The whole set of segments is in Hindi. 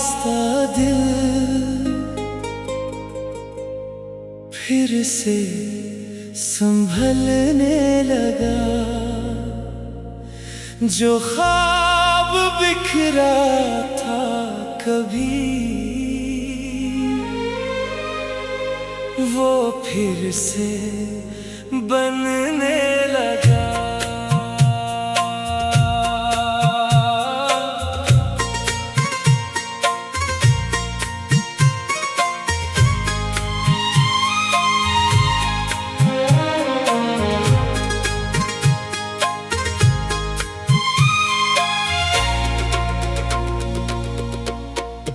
आहिस्ता दिल फिर से संभलने लगा। जो ख्वाब बिखरा था कभी, वो फिर से बनने लगा।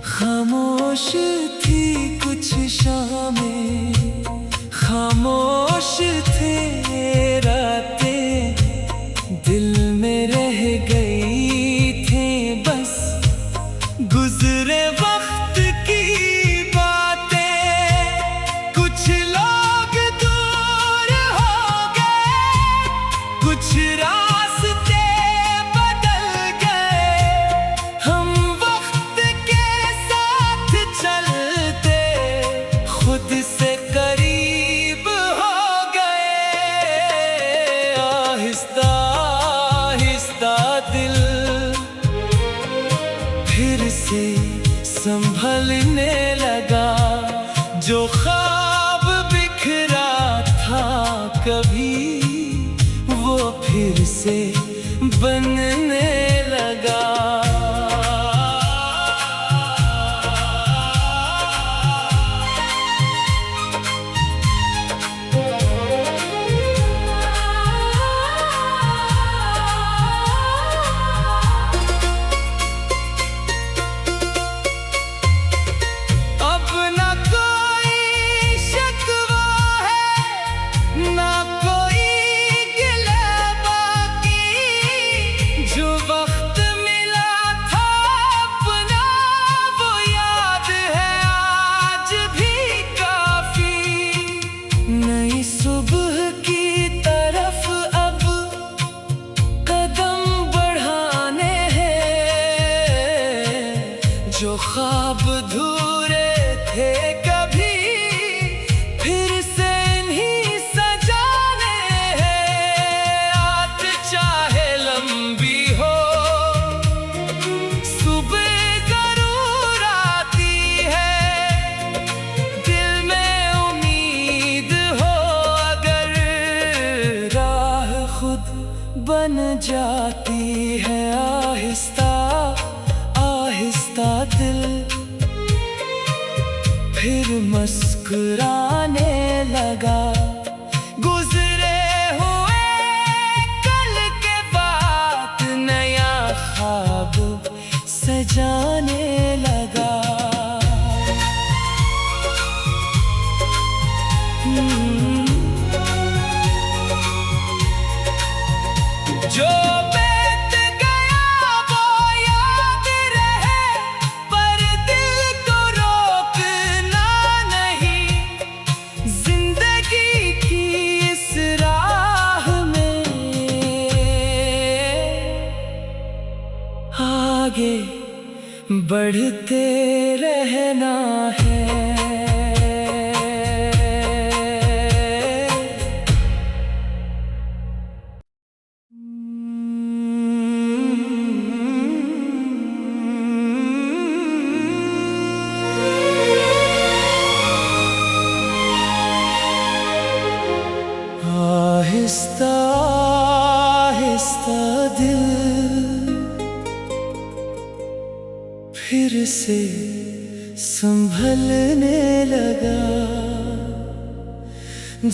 खामोश थी कुछ शामें, खामोश थे रातें, दिल में रह गई थी बस गुजरे वक्त की बातें। कुछ लोग दूर हो गए, कुछ रास्ते बदल गए। हम वक्त के साथ चलते खुद से करीब हो गए। आहिस्ता आहिस्ता दिल फिर से संभलने लगा। जो ख्वाब बिखरा था कभी, वो फिर से बनने लगा। अब ना कोई शिकवा है, ना कोई गिला बाकी। जो वक्त मिला था अपना, वो याद है आज भी काफी। नई सुबह की तरफ अब कदम बढ़ाने हैं। जो ख्वाब धूरे थे कभी, फिर से इन्हीं सजाने हैं। रात चाहे लंबी हो, सुबह जरूर आती है। दिल में उम्मीद हो अगर, राह खुद बन जाती है। आहिस्ता आहिस्ता दिल फिर मुस्कुराने लगा। गुजरे हुए कल के बाद नया ख्वाब सजाने लगा। जो बीत गया वो याद रहे, पर दिल को रोकना नहीं। जिंदगी की इस राह में आगे बढ़ते रहना है। आहिस्ता आहिस्ता दिल फिर से संभलने लगा।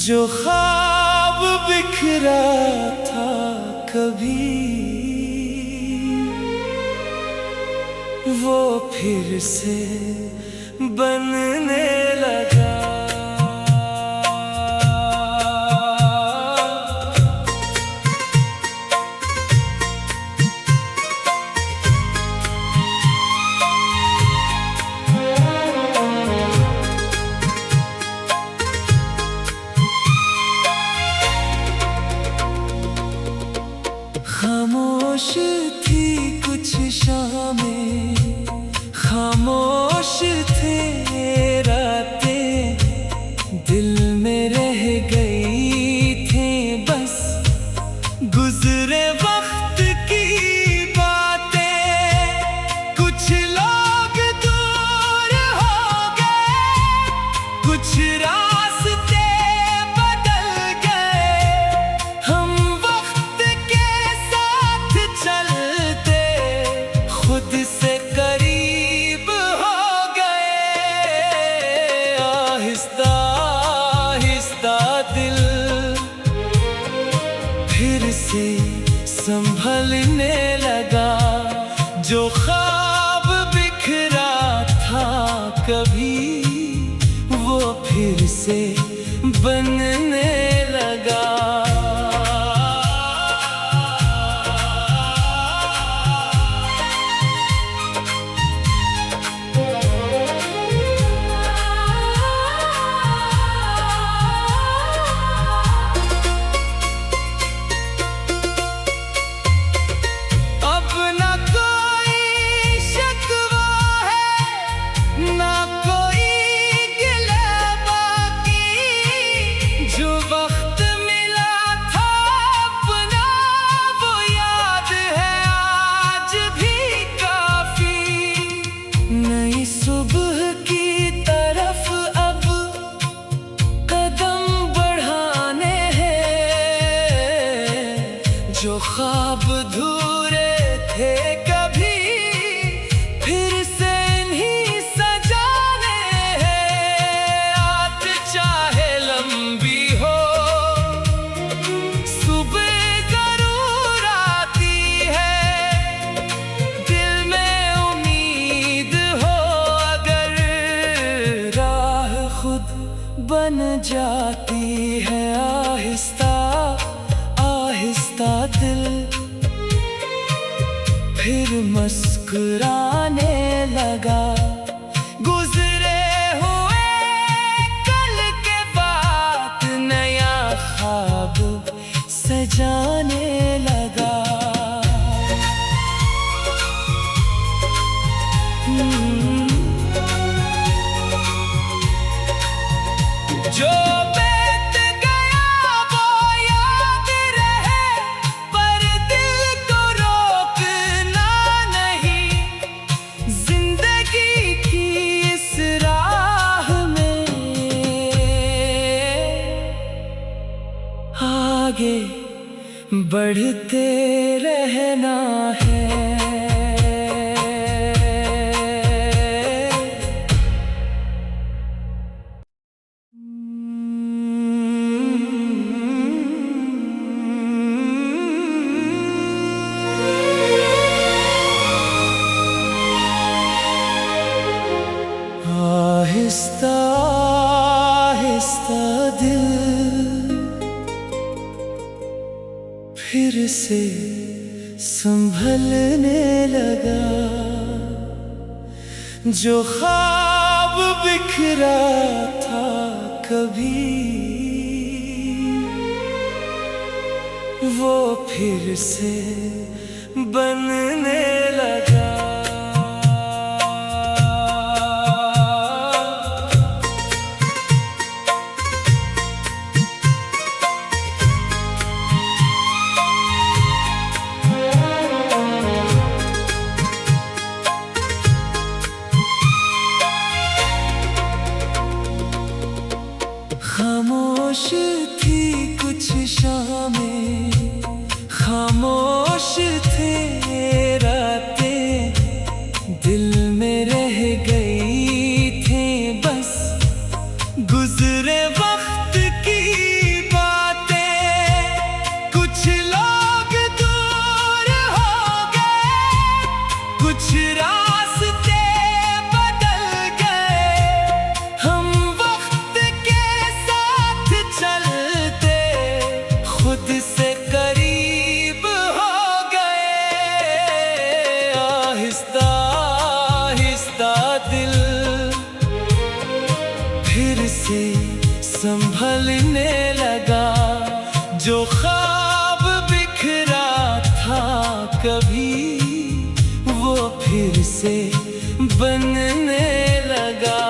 जो ख्वाब बिखरा था कभी, वो फिर से बनने लगा। खामोश थी कुछ शामें, खामोश जाती है आहिस्ता आहिस्ता दिल, फिर मुस्कुराने लगा। गुजरे हुए कल के बाद नया ख्वाब सजाने लगा। जो बीत गया वो याद रहे, पर दिल को रोकना नहीं। जिंदगी की इस राह में आगे बढ़ते रहना है। आहिस्ता आहिस्ता दिल फिर से संभलने लगा। जो ख्वाब बिखरा था कभी, वो फिर से बनने लगा। खामोश थी कुछ शामें, खामोश थे रातें, दिल में रह गई थी बस गुजरे वक्त की बातें। कुछ लोग दूर हो गए, कुछ रास्ते बदल गए। हम वक्त के साथ चलते खुद से करीब हो गए। आहिस्ता आहिस्ता दिल फिर से संभलने लगा। जो ख्वाब बिखरा था कभी, वो फिर से बनने लगा।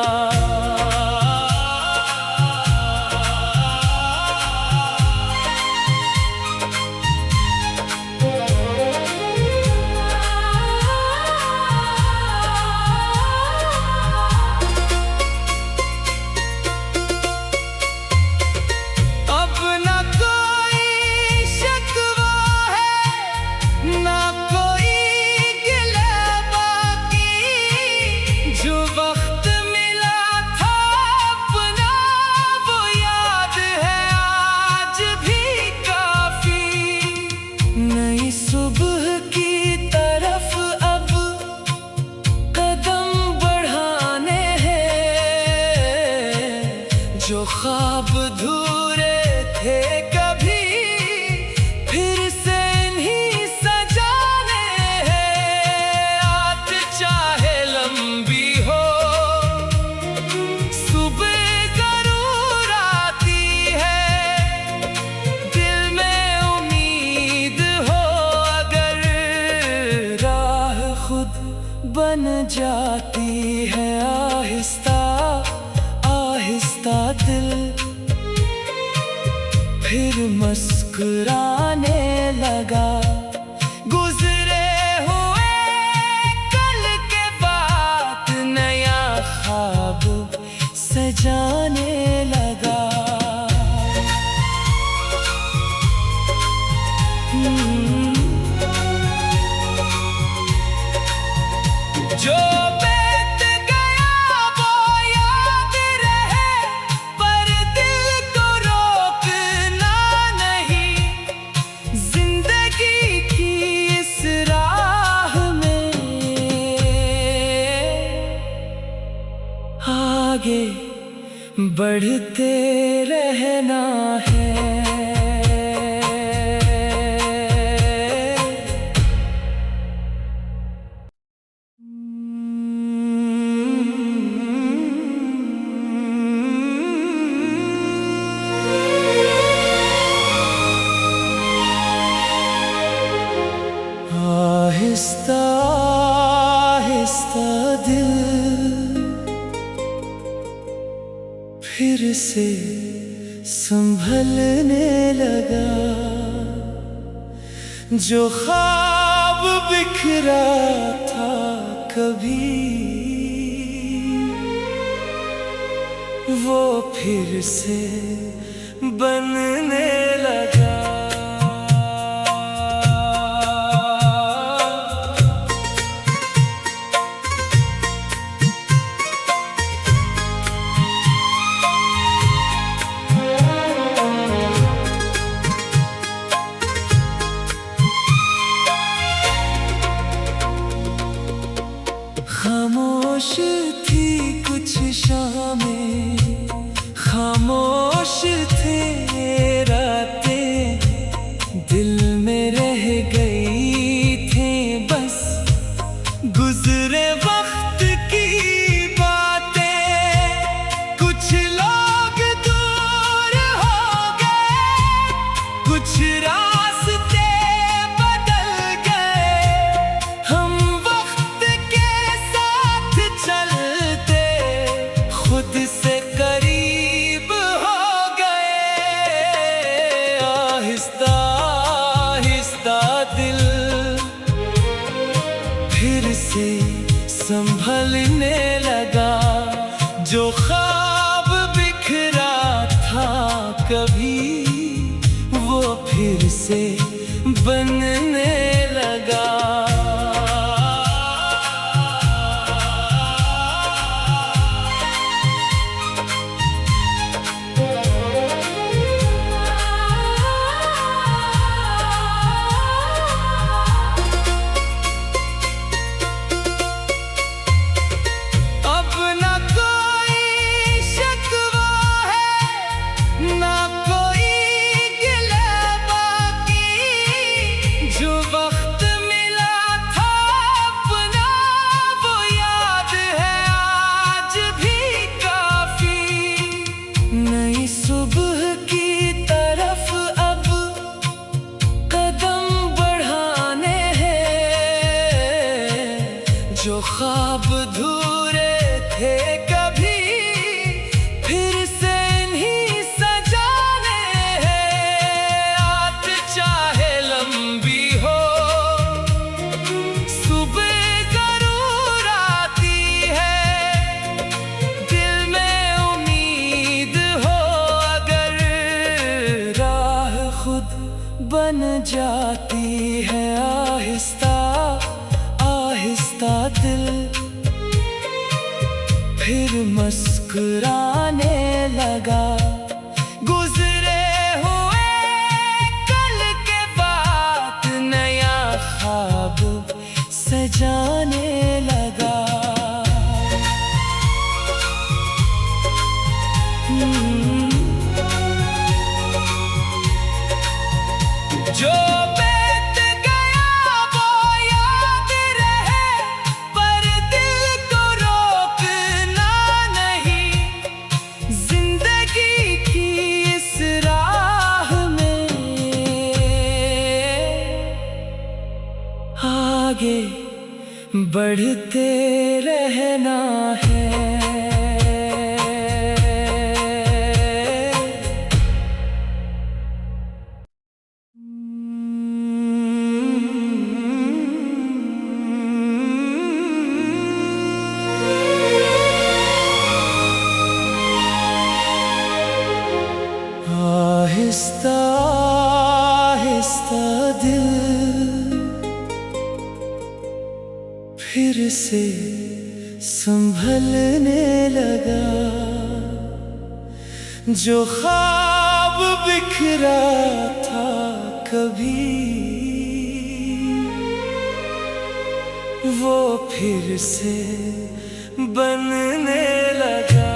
अब ना कोई शिकवा है, ना कोई गिला बाकी। जो वक्त मिला था अपना, वो याद है आज भी काफी। नई सुबह की तरफ अब कदम बढ़ाने हैं। जो ख्वाब धूरे थे कभी, फिर से इन्हीं सजाने हैं। रात चाहे लंबी हो, सुबह जरूर आती है। दिल में उम्मीद हो अगर, राह खुद बन जाती है। आहिस्ता आहिस्ता दिल फिर मुस्कुराने लगा। गुजरे हुए कल के बाद नया ख्वाब सजाने लगा। जो बीत गया वो याद रहे, पर दिल को रोकना नहीं। जिंदगी की इस राह में आगे बढ़ते रहना है। आहिस्ता आहिस्ता दिल फिर से संभलने लगा। जो ख्वाब बिखरा था कभी, वो फिर से बनने लगा। खामोश थी कुछ शामें, खामोश थे रातें, दिल में रह गई थी बस गुजरे वक्त की बातें। कुछ लोग दूर हो गए, कुछ रास्ते बदल गए। हम वक्त के साथ चलते खुद से करीब हो गए। आहिस्ता आहिस्ता दिल फिर से संभलने लगा। जो ख्वाब बिखरा था कभी, वो फिर से बनने लगा। जो ख्वाब धूरे थे कभी, फिर से इन्हीं सजाने हैं। रात चाहे लंबी हो, सुबह जरूर आती है। दिल में उम्मीद हो अगर, राह खुद बन जाती है। आहिस्ता आहिस्ता दिल फिर मुस्कुराने लगा। गुजरे हुए कल के बाद नया ख्वाब सजाने लगा। जो आगे बढ़ते रहना है। आहिस्ता आहिस्ता दिल फिर से संभलने लगा। जो ख्वाब बिखरा था कभी, वो फिर से बनने लगा।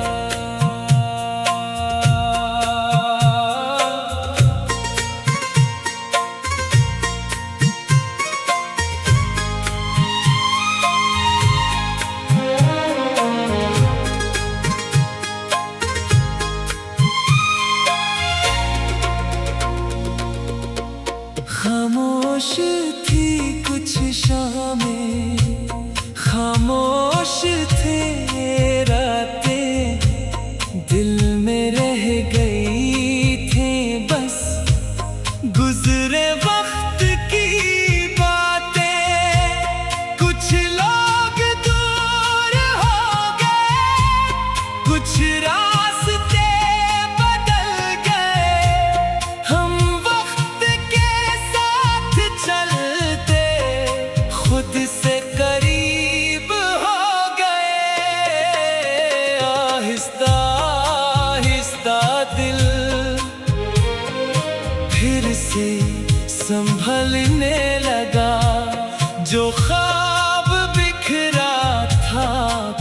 जो ख्वाब बिखरा था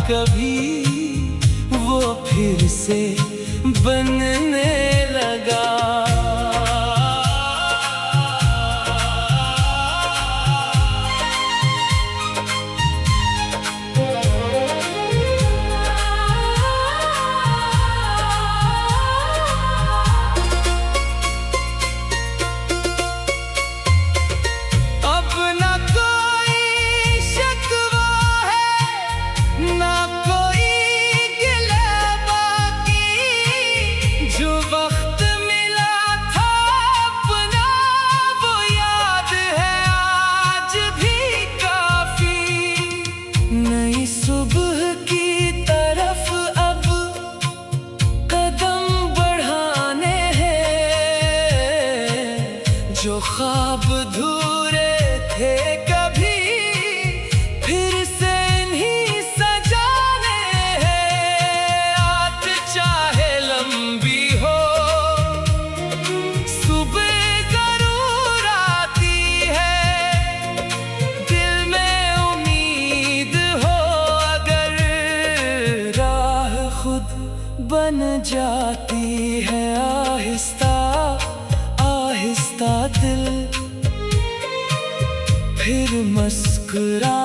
कभी, वो फिर से बनने लगा। जो ख्वाब धूरे थे कभी, फिर से इन्हीं सजाने हैं। रात चाहे लंबी हो, सुबह जरूर आती है। दिल में उम्मीद हो अगर, राह खुद बन जाती है। आहिस्ता आहिस्ता दिल फिर मुस्कुरा